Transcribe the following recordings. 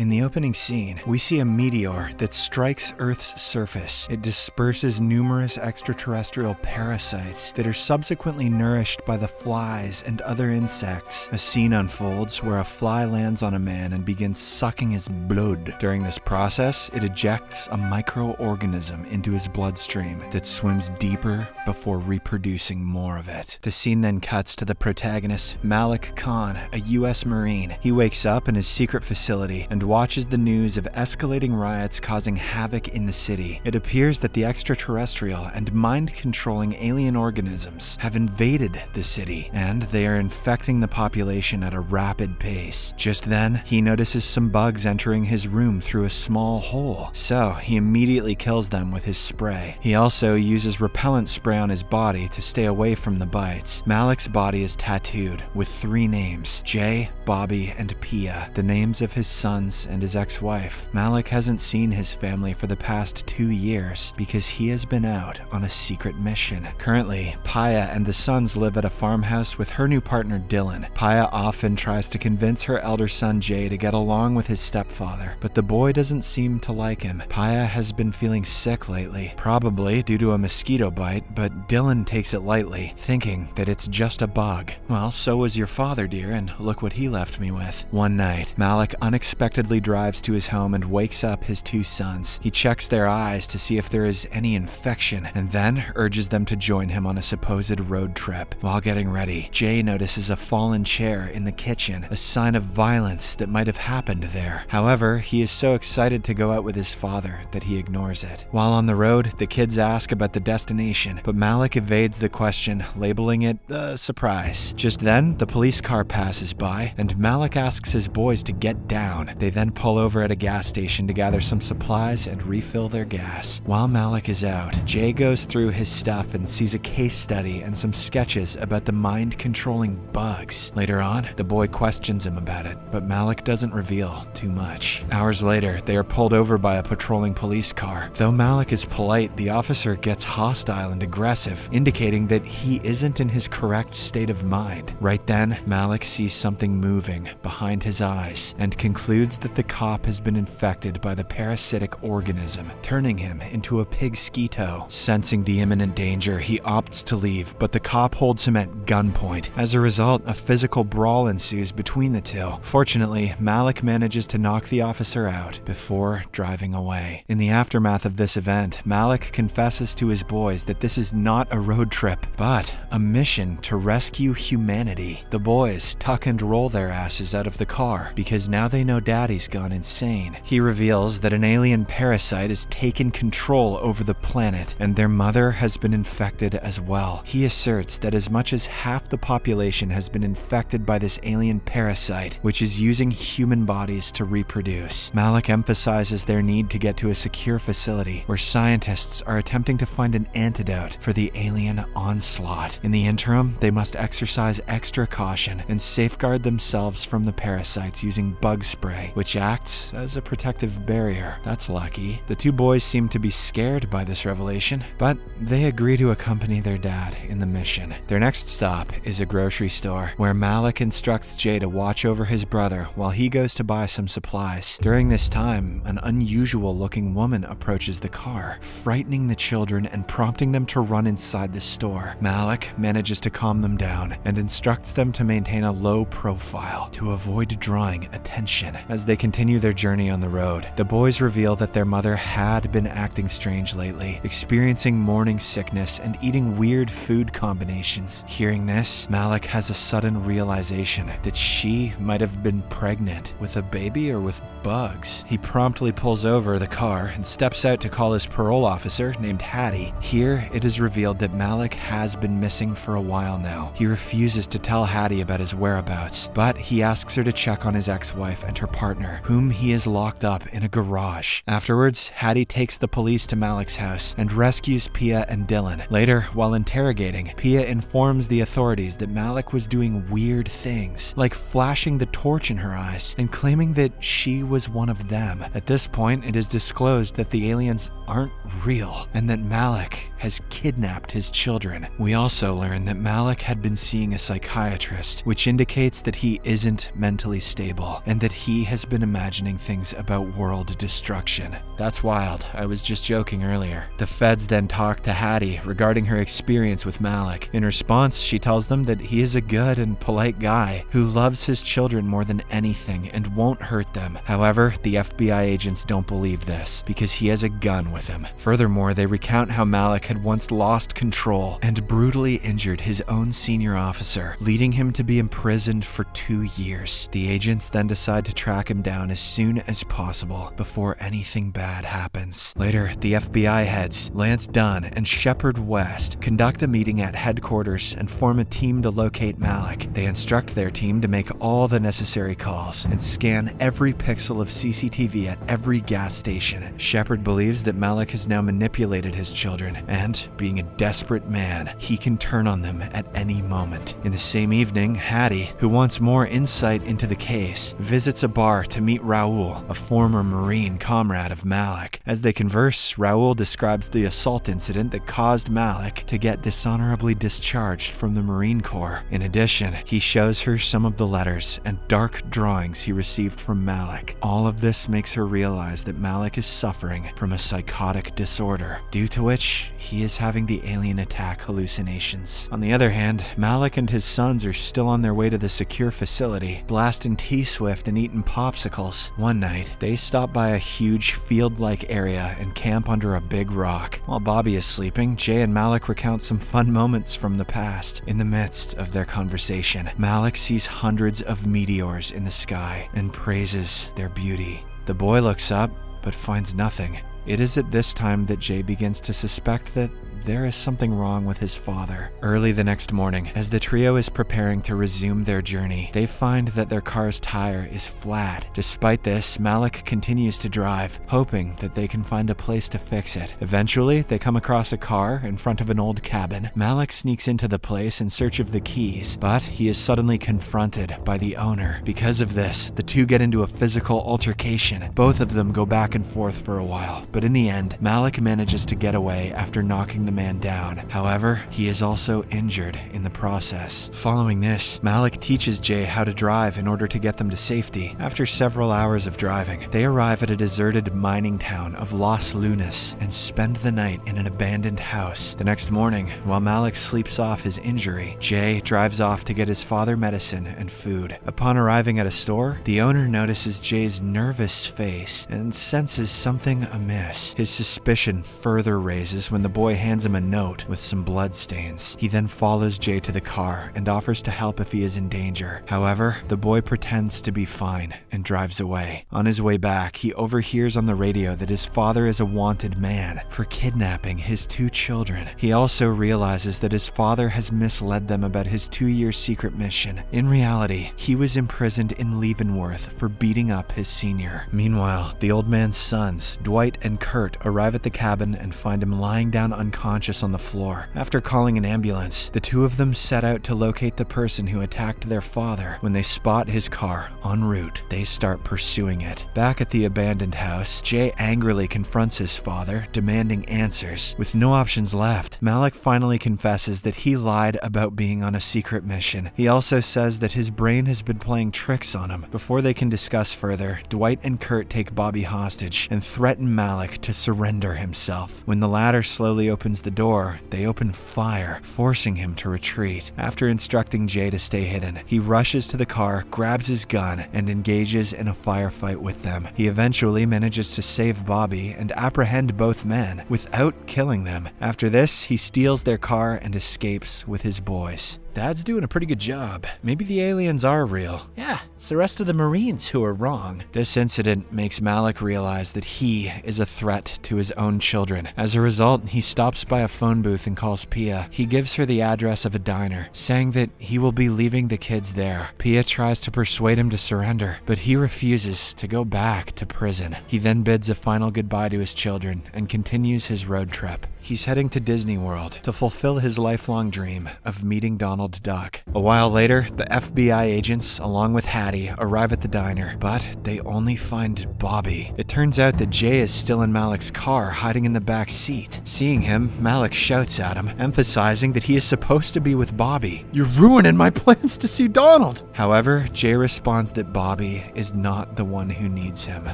In the opening scene, we see a meteor that strikes Earth's surface. It disperses numerous extraterrestrial parasites that are subsequently nourished by the flies and other insects. A scene unfolds where a fly lands on a man and begins sucking his blood. During this process, it ejects a microorganism into his bloodstream that swims deeper before reproducing more of it. The scene then cuts to the protagonist, Malik Khan, a U.S. Marine. He wakes up in his secret facility and watches the news of escalating riots causing havoc in the city. It appears that the extraterrestrial and mind-controlling alien organisms have invaded the city, and they are infecting the population at a rapid pace. Just then, he notices some bugs entering his room through a small hole, so he immediately kills them with his spray. He also uses repellent spray on his body to stay away from the bites. Malik's body is tattooed with 3 names: Jay, Bobby, and Pia, the names of his sons and his ex-wife. Malik hasn't seen his family for the past 2 years because he has been out on a secret mission. Currently, Pia and the sons live at a farmhouse with her new partner Dylan. Pia often tries to convince her elder son Jay to get along with his stepfather, but the boy doesn't seem to like him. Pia has been feeling sick lately, probably due to a mosquito bite, but Dylan takes it lightly, thinking that it's just a bug. Well, so was your father, dear, and look what he left me with. One night, Malik unexpectedly drives to his home and wakes up his 2 sons. He checks their eyes to see if there is any infection, and then urges them to join him on a supposed road trip. While getting ready, Jay notices a fallen chair in the kitchen, a sign of violence that might have happened there. However, he is so excited to go out with his father that he ignores it. While on the road, the kids ask about the destination, but Malik evades the question, labeling it a surprise. Just then, the police car passes by, and Malik asks his boys to get down. They then pull over at a gas station to gather some supplies and refill their gas. While Malik is out, Jay goes through his stuff and sees a case study and some sketches about the mind-controlling bugs. Later on, the boy questions him about it, but Malik doesn't reveal too much. Hours later, they are pulled over by a patrolling police car. Though Malik is polite, the officer gets hostile and aggressive, indicating that he isn't in his correct state of mind. Right then, Malik sees something moving behind his eyes and concludes that the cop has been infected by the parasitic organism, turning him into a pig-mosquito. Sensing the imminent danger, he opts to leave, but the cop holds him at gunpoint. As a result, a physical brawl ensues between the two. Fortunately, Malik manages to knock the officer out before driving away. In the aftermath of this event, Malik confesses to his boys that this is not a road trip, but a mission to rescue humanity. The boys tuck and roll their asses out of the car because now they know Daddy's gone insane. He reveals that an alien parasite has taken control over the planet and their mother has been infected as well. He asserts that as much as half the population has been infected by this alien parasite, which is using human bodies to reproduce. Malik emphasizes their need to get to a secure facility where scientists are attempting to find an antidote for the alien onslaught. In the interim, they must exercise extra caution and safeguard themselves from the parasites using bug spray, which acts as a protective barrier. That's lucky. The 2 boys seem to be scared by this revelation, but they agree to accompany their dad in the mission. Their next stop is a grocery store, where Malik instructs Jay to watch over his brother while he goes to buy some supplies. During this time, an unusual-looking woman approaches the car, frightening the children and prompting them to run inside the store. Malik manages to calm them down and instructs them to maintain a low profile to avoid drawing attention. As they continue their journey on the road, the boys reveal that their mother had been acting strange lately, experiencing morning sickness and eating weird food combinations. Hearing this, Malik has a sudden realization that she might have been pregnant with a baby or with bugs. He promptly pulls over the car and steps out to call his parole officer named Hattie. Here, it is revealed that Malik has been missing for a while now. He refuses to tell Hattie about his whereabouts, but he asks her to check on his ex-wife and her partner, whom he has locked up in a garage. Afterwards, Hattie takes the police to Malik's house and rescues Pia and Dylan. Later, while interrogating, Pia informs the authorities that Malik was doing weird things, like flashing the torch in her eyes and claiming that she was one of them. At this point, it is disclosed that the aliens aren't real and that Malik has kidnapped his children. We also learn that Malik had been seeing a psychiatrist, which indicates that he isn't mentally stable and that he has been imagining things about world destruction. That's wild. I was just joking earlier. The feds then talk to Hattie regarding her experience with Malik. In response, she tells them that he is a good and polite guy who loves his children more than anything and won't hurt them. However, the FBI agents don't believe this because he has a gun with him. Furthermore, they recount how Malik had once lost control and brutally injured his own senior officer, leading him to be imprisoned for 2 years. The agents then decide to track him down as soon as possible before anything bad happens. Later, the FBI heads, Lance Dunn and Shepard West, conduct a meeting at headquarters and form a team to locate Malik. They instruct their team to make all the necessary calls and scan every pixel of CCTV at every gas station. Shepard believes that Malik has now manipulated his children, and, being a desperate man, he can turn on them at any moment. In the same evening, Hattie, who wants more insight into the case, visits a bar to meet Raul, a former Marine comrade of Malik. As they converse, Raul describes the assault incident that caused Malik to get dishonorably discharged from the Marine Corps. In addition, he shows her some of the letters and dark drawings he received from Malik. All of this makes her realize that Malik is suffering from a psychotic disorder, due to which he is having the alien attack hallucinations. On the other hand, Malik and his sons are still on their way to the secure facility, blasting T-Swift and eating popsicles. One night, they stop by a huge field-like area and camp under a big rock. While Bobby is sleeping, Jay and Malik recount some fun moments from the past. In the midst of their conversation, Malik sees hundreds of meteors in the sky and praises their beauty. The boy looks up, but finds nothing. It is at this time that Jay begins to suspect that there is something wrong with his father. Early the next morning, as the trio is preparing to resume their journey, they find that their car's tire is flat. Despite this, Malik continues to drive, hoping that they can find a place to fix it. Eventually, they come across a car in front of an old cabin. Malik sneaks into the place in search of the keys, but he is suddenly confronted by the owner. Because of this, the two get into a physical altercation. Both of them go back and forth for a while, but in the end, Malik manages to get away after knocking the man down. However, he is also injured in the process. Following this, Malik teaches Jay how to drive in order to get them to safety. After several hours of driving, they arrive at a deserted mining town of Los Lunas and spend the night in an abandoned house. The next morning, while Malik sleeps off his injury, Jay drives off to get his father medicine and food. Upon arriving at a store, the owner notices Jay's nervous face and senses something amiss. His suspicion further raises when the boy hands him a note with some blood stains. He then follows Jay to the car and offers to help if he is in danger. However, the boy pretends to be fine and drives away. On his way back, he overhears on the radio that his father is a wanted man for kidnapping his 2 children. He also realizes that his father has misled them about his 2-year secret mission. In reality, he was imprisoned in Leavenworth for beating up his senior. Meanwhile, the old man's sons, Dwight and Kurt, arrive at the cabin and find him lying down unconscious on the floor. After calling an ambulance, the 2 of them set out to locate the person who attacked their father. When they spot his car en route, they start pursuing it. Back at the abandoned house, Jay angrily confronts his father, demanding answers. With no options left, Malik finally confesses that he lied about being on a secret mission. He also says that his brain has been playing tricks on him. Before they can discuss further, Dwight and Kurt take Bobby hostage and threaten Malik to surrender himself. When the latter slowly opens the door, they open fire, forcing him to retreat. After instructing Jay to stay hidden, he rushes to the car, grabs his gun, and engages in a firefight with them. He eventually manages to save Bobby and apprehend both men without killing them. After this, he steals their car and escapes with his boys. Dad's doing a pretty good job. Maybe the aliens are real. Yeah, it's the rest of the Marines who are wrong. This incident makes Malik realize that he is a threat to his own children. As a result, he stops by a phone booth and calls Pia. He gives her the address of a diner, saying that he will be leaving the kids there. Pia tries to persuade him to surrender, but he refuses to go back to prison. He then bids a final goodbye to his children and continues his road trip. He's heading to Disney World to fulfill his lifelong dream of meeting Donald Donald Duck. A while later, the FBI agents, along with Hattie, arrive at the diner, but they only find Bobby. It turns out that Jay is still in Malik's car, hiding in the back seat. Seeing him, Malik shouts at him, emphasizing that he is supposed to be with Bobby. "You're ruining my plans to see Donald!" However, Jay responds that Bobby is not the one who needs him.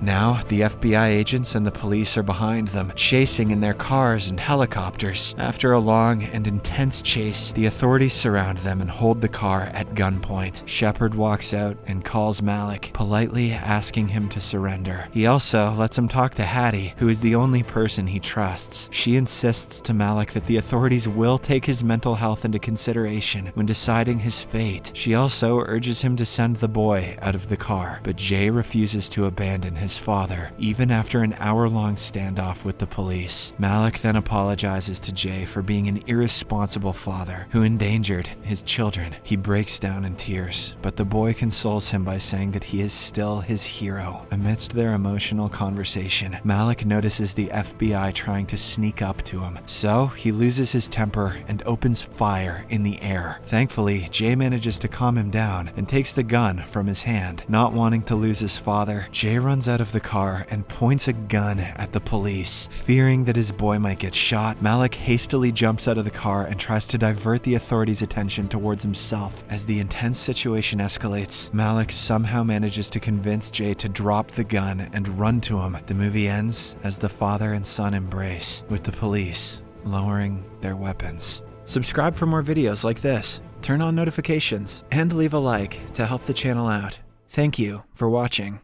Now, the FBI agents and the police are behind them, chasing in their cars and helicopters. After a long and intense chase, the authorities surround them and hold the car at gunpoint. Shepard walks out and calls Malik, politely asking him to surrender. He also lets him talk to Hattie, who is the only person he trusts. She insists to Malik that the authorities will take his mental health into consideration when deciding his fate. She also urges him to send the boy out of the car, but Jay refuses to abandon his father, even after an hour-long standoff with the police. Malik then apologizes to Jay for being an irresponsible father who endangered his children. He breaks down in tears, but the boy consoles him by saying that he is still his hero. Amidst their emotional conversation, Malik notices the FBI trying to sneak up to him, so he loses his temper and opens fire in the air. Thankfully, Jay manages to calm him down and takes the gun from his hand. Not wanting to lose his father, Jay runs out of the car and points a gun at the police. Fearing that his boy might get shot, Malik hastily jumps out of the car and tries to divert the authorities' attention towards himself. As the intense situation escalates, Malik somehow manages to convince Jay to drop the gun and run to him. The movie ends as the father and son embrace, with the police lowering their weapons. Subscribe for more videos like this, turn on notifications, and leave a like to help the channel out. Thank you for watching.